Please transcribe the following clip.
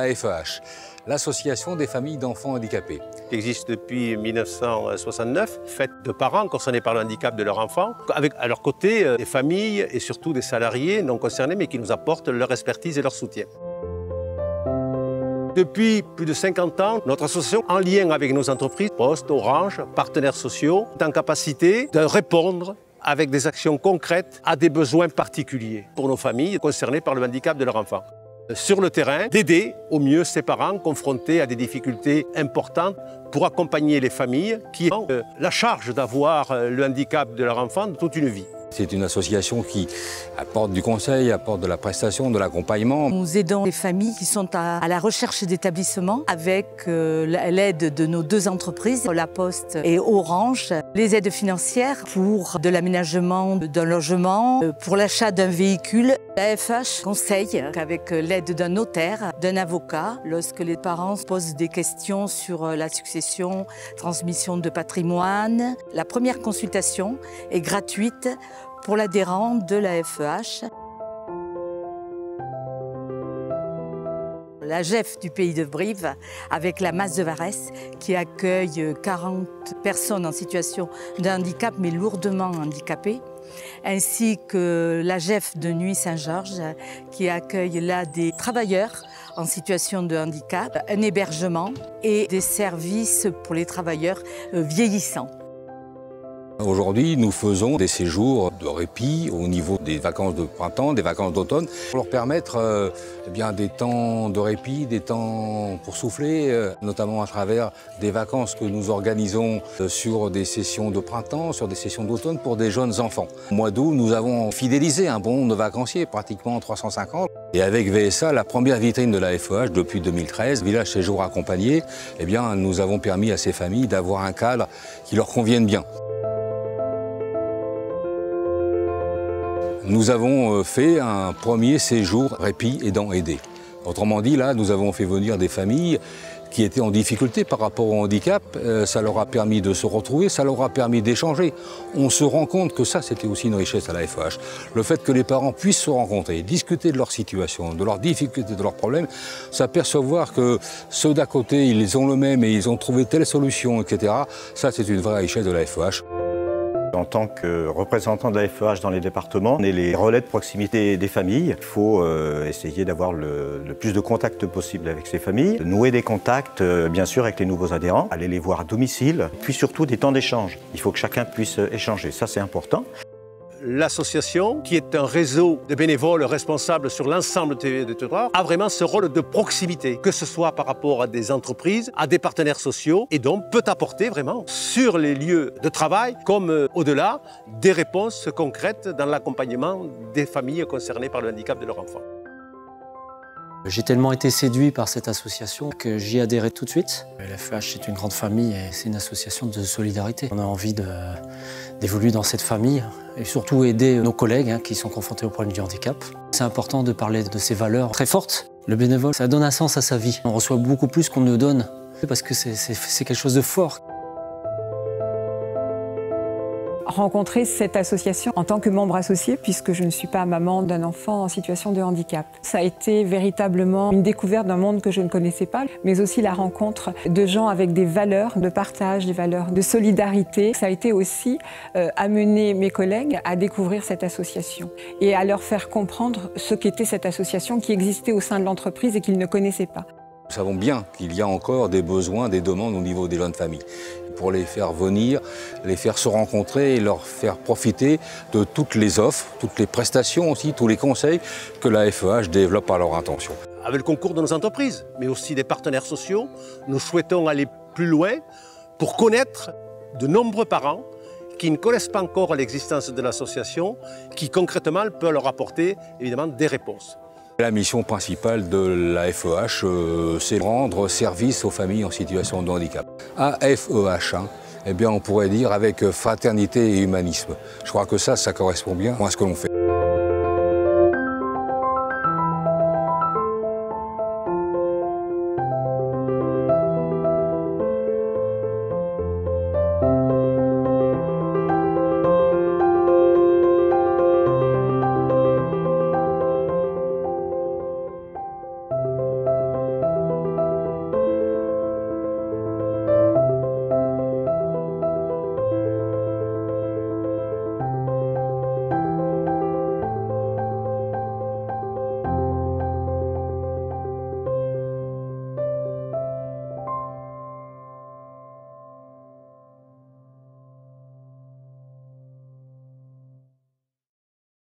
l'AFEH, l'Association des familles d'enfants handicapés. Qui existe depuis 1969, faite de parents concernés par le handicap de leur enfant, avec à leur côté des familles et surtout des salariés non concernés mais qui nous apportent leur expertise et leur soutien. Depuis plus de 50 ans, notre association, en lien avec nos entreprises, Poste, Orange, partenaires sociaux, est en capacité de répondre avec des actions concrètes à des besoins particuliers pour nos familles concernées par le handicap de leur enfant. Sur le terrain, d'aider au mieux ces parents confrontés à des difficultés importantes pour accompagner les familles qui ont la charge d'avoir le handicap de leur enfant toute une vie. C'est une association qui apporte du conseil, apporte de la prestation, de l'accompagnement. Nous aidons les familles qui sont à la recherche d'établissements avec l'aide de nos deux entreprises, La Poste et Orange, les aides financières pour de l'aménagement d'un logement, pour l'achat d'un véhicule. L'AFEH conseille avec l'aide d'un notaire, d'un avocat, lorsque les parents posent des questions sur la succession, transmission de patrimoine. La première consultation est gratuite pour l'adhérent de l'AFEH. La GEF du pays de Brive, avec la Masse de Varès, qui accueille 40 personnes en situation de handicap, mais lourdement handicapées, ainsi que la GEF de Nuit-Saint-Georges, qui accueille là des travailleurs en situation de handicap, un hébergement et des services pour les travailleurs vieillissants. Aujourd'hui, nous faisons des séjours de répit au niveau des vacances de printemps, des vacances d'automne, pour leur permettre des temps de répit, des temps pour souffler, notamment à travers des vacances que nous organisons sur des sessions de printemps, sur des sessions d'automne pour des jeunes enfants. Au mois d'août, nous avons fidélisé un bon nombre de vacanciers, pratiquement 350. Et avec VSA, la première vitrine de la FEH depuis 2013, Village Séjour Accompagné, nous avons permis à ces familles d'avoir un cadre qui leur convienne bien. Nous avons fait un premier séjour répit aidant aidé. Autrement dit, là, nous avons fait venir des familles qui étaient en difficulté par rapport au handicap. Ça leur a permis de se retrouver, ça leur a permis d'échanger. On se rend compte que ça, c'était aussi une richesse à la FEH. Le fait que les parents puissent se rencontrer, discuter de leur situation, de leurs difficultés, de leurs problèmes, s'apercevoir que ceux d'à côté, ils ont le même et ils ont trouvé telle solution, etc. Ça, c'est une vraie richesse de la FEH. En tant que représentant de la FEH dans les départements, on est les relais de proximité des familles. Il faut essayer d'avoir le plus de contacts possible avec ces familles, nouer des contacts bien sûr avec les nouveaux adhérents, aller les voir à domicile, puis surtout des temps d'échange. Il faut que chacun puisse échanger, ça c'est important. L'association, qui est un réseau de bénévoles responsables sur l'ensemble des territoires, a vraiment ce rôle de proximité, que ce soit par rapport à des entreprises, à des partenaires sociaux, et donc peut apporter vraiment sur les lieux de travail, comme au-delà, des réponses concrètes dans l'accompagnement des familles concernées par le handicap de leur enfant. J'ai tellement été séduit par cette association que j'y ai adhéré tout de suite. La FEH est une grande famille et c'est une association de solidarité. On a envie d'évoluer dans cette famille et surtout aider nos collègues qui sont confrontés au problème du handicap. C'est important de parler de ces valeurs très fortes. Le bénévole, ça donne un sens à sa vie. On reçoit beaucoup plus qu'on ne donne parce que c'est quelque chose de fort. Rencontrer cette association en tant que membre associé, puisque je ne suis pas maman d'un enfant en situation de handicap. Ça a été véritablement une découverte d'un monde que je ne connaissais pas, mais aussi la rencontre de gens avec des valeurs de partage, des valeurs de solidarité. Ça a été aussi amener mes collègues à découvrir cette association et à leur faire comprendre ce qu'était cette association qui existait au sein de l'entreprise et qu'ils ne connaissaient pas. Nous savons bien qu'il y a encore des besoins, des demandes au niveau des jeunes familles. Pour les faire venir, les faire se rencontrer et leur faire profiter de toutes les offres, toutes les prestations aussi, tous les conseils que la FEH développe à leur intention. Avec le concours de nos entreprises, mais aussi des partenaires sociaux, nous souhaitons aller plus loin pour connaître de nombreux parents qui ne connaissent pas encore l'existence de l'association, qui concrètement peut leur apporter évidemment des réponses. La mission principale de la FEH, c'est rendre service aux familles en situation de handicap. AFEH, on pourrait dire avec fraternité et humanisme. Je crois que ça correspond bien à ce que l'on fait.